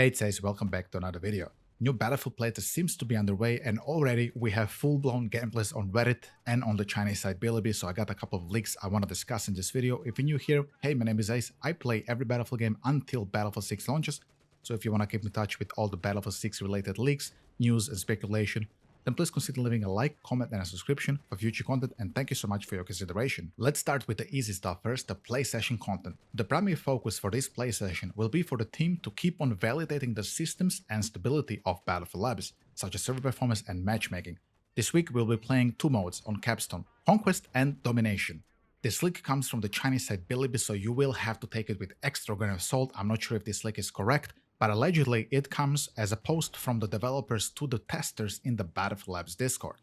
Hey, it says welcome back to another video. New Battlefield playtest seems to be underway and already we have full-blown gameplays on Reddit and on the Chinese side Bilibili, so I got a couple of leaks I want to discuss in this video. If you're new here, hey, my name is Ace. I play every Battlefield game until Battlefield 6 launches, so if you want to keep in touch with all the Battlefield 6 related leaks, news and speculation, then please consider leaving a like, comment and a subscription for future content, and thank you so much for your consideration. Let's start with the easy stuff first, the play session content. The primary focus for this play session will be for the team to keep on validating the systems and stability of Battlefield Labs, such as server performance and matchmaking. This week we'll be playing two modes on Capstone, Conquest and Domination. This leak comes from the Chinese side Bilibili, so you will have to take it with extra grain of salt. I'm not sure if this leak is correct, but allegedly it comes as a post from the developers to the testers in the Battlefield Labs Discord.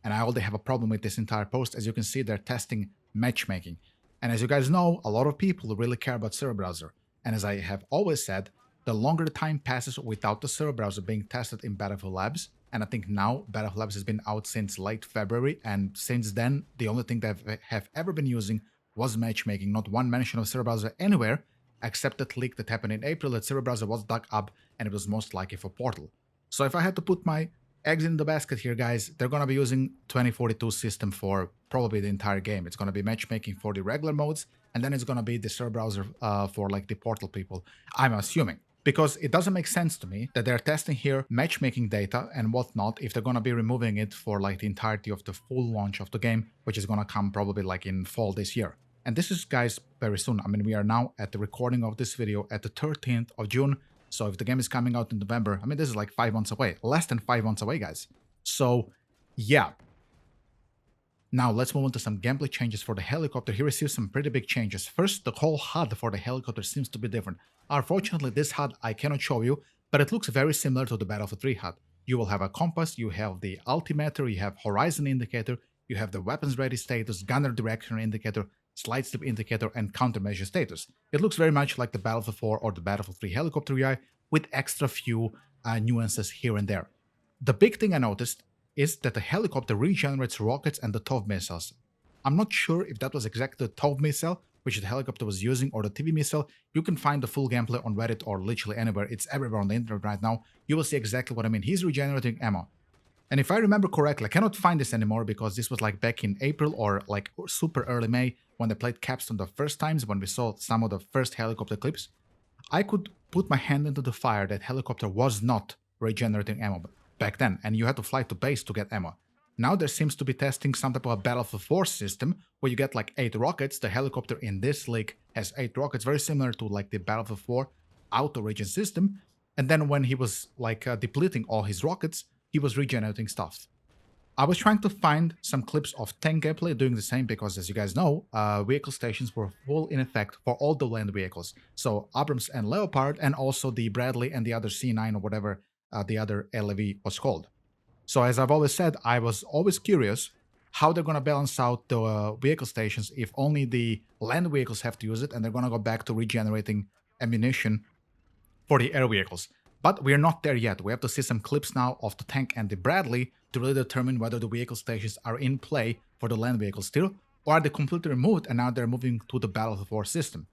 And I already have a problem with this entire post. As you can see, they're testing matchmaking. And as you guys know, a lot of people really care about server browser. And as I have always said, the longer the time passes without the server browser being tested in Battlefield Labs, and I think now Battlefield Labs has been out since late February, and since then, the only thing that I have ever been using was matchmaking, not one mention of server browser anywhere, except that leak that happened in April that server browser was dug up and it was most likely for Portal. So if I had to put my eggs in the basket here, guys, they're going to be using 2042 system for probably the entire game. It's going to be matchmaking for the regular modes, and then it's going to be the server browser for like the Portal people, I'm assuming. Because it doesn't make sense to me that they're testing here matchmaking data and whatnot if they're going to be removing it for like the entirety of the full launch of the game, which is going to come probably like in fall this year. And this is, guys, very soon. I mean, we are now at the recording of this video at the 13th of June. So if the game is coming out in November, I mean, this is like 5 months away. Less than 5 months away, guys. So, yeah. Now, let's move on to some gameplay changes for the helicopter. He received some pretty big changes. First, the whole HUD for the helicopter seems to be different. Unfortunately, this HUD I cannot show you, but it looks very similar to the Battlefield 3 HUD. You will have a compass, you have the altimeter, you have horizon indicator, you have the weapons ready status, gunner direction indicator, slide slip indicator, and countermeasure status. It looks very much like the Battlefield 4 or the Battlefield 3 helicopter UI with extra few nuances here and there. The big thing I noticed is that the helicopter regenerates rockets and the TOW missiles. I'm not sure if that was exactly the TOW missile which the helicopter was using or the TV missile. You can find the full gameplay on Reddit or literally anywhere. It's everywhere on the internet right now. You will see exactly what I mean. He's regenerating ammo. And if I remember correctly, I cannot find this anymore because this was like back in April or like super early May when they played Capstone the first times, when we saw some of the first helicopter clips. I could put my hand into the fire that helicopter was not regenerating ammo back then, and you had to fly to base to get ammo. Now there seems to be testing some type of a Battlefield 4 system where you get like 8 rockets. The helicopter in this league has 8 rockets, very similar to like the Battlefield 4 auto regen system. And then when he was like depleting all his rockets, he was regenerating stuff. I was trying to find some clips of tank gameplay doing the same because, as you guys know, vehicle stations were full in effect for all the land vehicles. So Abrams and Leopard, and also the Bradley and the other C9 or whatever the other LV was called. So as I've always said, I was always curious how they're going to balance out the vehicle stations if only the land vehicles have to use it and they're going to go back to regenerating ammunition for the air vehicles. But we're not there yet. We have to see some clips now of the tank and the Bradley to really determine whether the vehicle stations are in play for the land vehicles still, or are they completely removed and now they're moving to the Battlefield 4 system.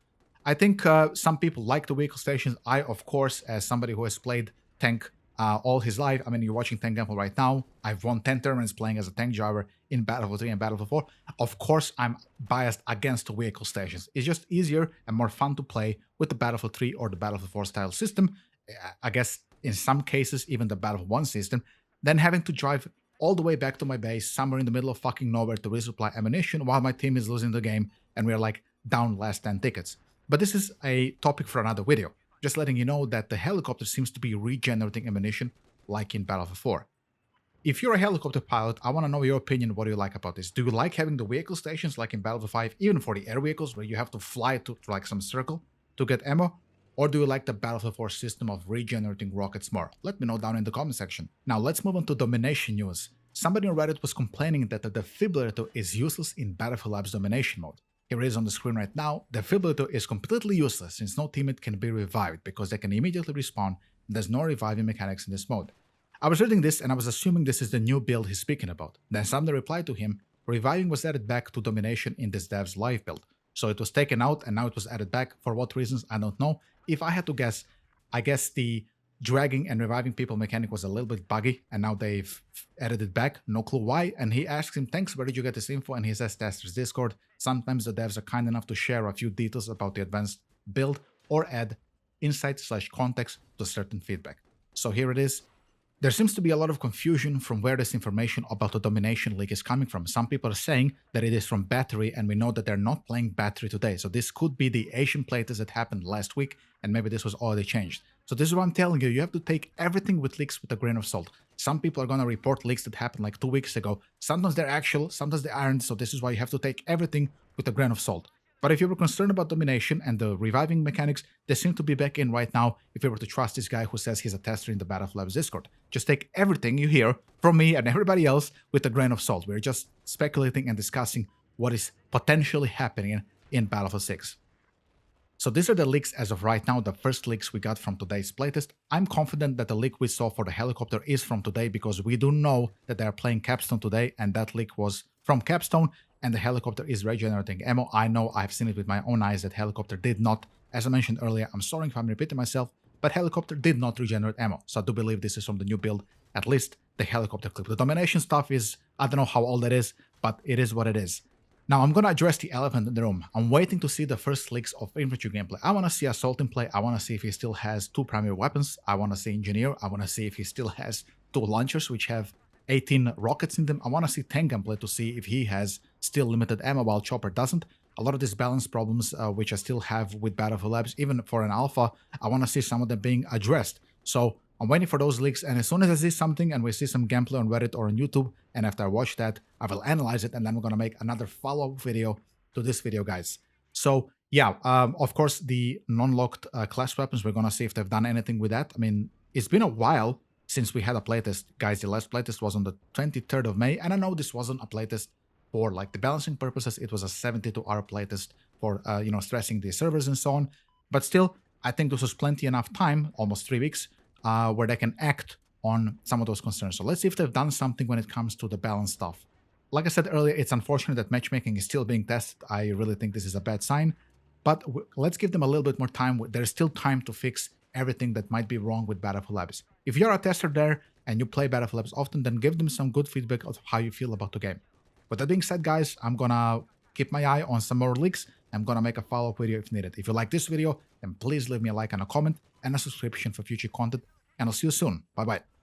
I think some people like the vehicle stations. I, of course, as somebody who has played tank all his life, I mean, you're watching tank gameplay right now. I've won 10 tournaments playing as a tank driver in Battlefield 3 and Battlefield 4. Of course, I'm biased against the vehicle stations. It's just easier and more fun to play with the Battlefield 3 or the Battlefield 4 style system. I guess in some cases even the Battlefield 1 system, then having to drive all the way back to my base somewhere in the middle of fucking nowhere to resupply ammunition while my team is losing the game and we're like down last 10 tickets. But this is a topic for another video. Just letting you know that the helicopter seems to be regenerating ammunition like in Battlefield 4. If you're a helicopter pilot, I want to know your opinion. What do you like about this? Do you like having the vehicle stations like in Battlefield 5, even for the air vehicles where you have to fly to like some circle to get ammo? Or do you like the Battlefield 4 system of regenerating rockets more? Let me know down in the comment section. Now let's move on to Domination news. Somebody on Reddit was complaining that the defibrillator is useless in Battlefield Labs Domination mode. Here it is on the screen right now. The defibrillator is completely useless since no teammate can be revived because they can immediately respawn and there's no reviving mechanics in this mode. I was reading this and I was assuming this is the new build he's speaking about. Then somebody replied to him, reviving was added back to Domination in this dev's live build. So it was taken out and now it was added back. For what reasons, I don't know. If I had to guess, I guess the dragging and reviving people mechanic was a little bit buggy, and now they've added it back. No clue why. And he asks him, thanks, where did you get this info? And he says, Testers Discord. Sometimes the devs are kind enough to share a few details about the advanced build or add insight/context to certain feedback. So here it is. There seems to be a lot of confusion from where this information about the Domination League is coming from. Some people are saying that it is from Battery, and we know that they're not playing Battery today. So this could be the Asian playtest that happened last week, and maybe this was already changed. So this is what I'm telling you. You have to take everything with leaks with a grain of salt. Some people are going to report leaks that happened like 2 weeks ago. Sometimes they're actual, sometimes they aren't. So this is why you have to take everything with a grain of salt. But if you were concerned about Domination and the reviving mechanics, they seem to be back in right now if you were to trust this guy who says he's a tester in the Battle Labs Discord. Just take everything you hear from me and everybody else with a grain of salt. We're just speculating and discussing what is potentially happening in Battlefield 6. So these are the leaks as of right now, the first leaks we got from today's playtest. I'm confident that the leak we saw for the helicopter is from today because we do know that they are playing Capstone today, and that leak was from Capstone, and the helicopter is regenerating ammo. I know, I've seen it with my own eyes that helicopter did not. As I mentioned earlier, I'm sorry if I'm repeating myself, but helicopter did not regenerate ammo. So I do believe this is from the new build, at least the helicopter clip. The Domination stuff is, I don't know how old it is, but it is what it is. Now I'm going to address the elephant in the room. I'm waiting to see the first leaks of infantry gameplay. I want to see Assault in play. I want to see if he still has 2 primary weapons. I want to see Engineer. I want to see if he still has 2 launchers, which have 18 rockets in them. I want to see tank gameplay to see if he has still limited ammo while Chopper doesn't. A lot of these balance problems which I still have with Battlefield Labs, even for an alpha, I want to see some of them being addressed. So I'm waiting for those leaks, and as soon as I see something and we see some gameplay on Reddit or on YouTube, and after I watch that, I will analyze it, and then we're going to make another follow-up video to this video, guys. So yeah, of course, the non-locked class weapons, we're going to see if they've done anything with that. I mean, it's been a while since we had a playtest. Guys, the last playtest was on the 23rd of May, and I know this wasn't a playtest for like the balancing purposes. It was a 72-hour playtest for, you know, stressing the servers and so on. But still, I think this was plenty enough time, almost 3 weeks, where they can act on some of those concerns. So let's see if they've done something when it comes to the balance stuff. Like I said earlier, it's unfortunate that matchmaking is still being tested. I really think this is a bad sign, but let's give them a little bit more time. There's still time to fix everything that might be wrong with Battlefield Labs. If you're a tester there and you play Battlefield Labs often, then give them some good feedback of how you feel about the game. With that being said, guys, I'm gonna keep my eye on some more leaks. I'm gonna make a follow-up video if needed. If you like this video, then please leave me a like and a comment and a subscription for future content, and I'll see you soon. Bye-bye.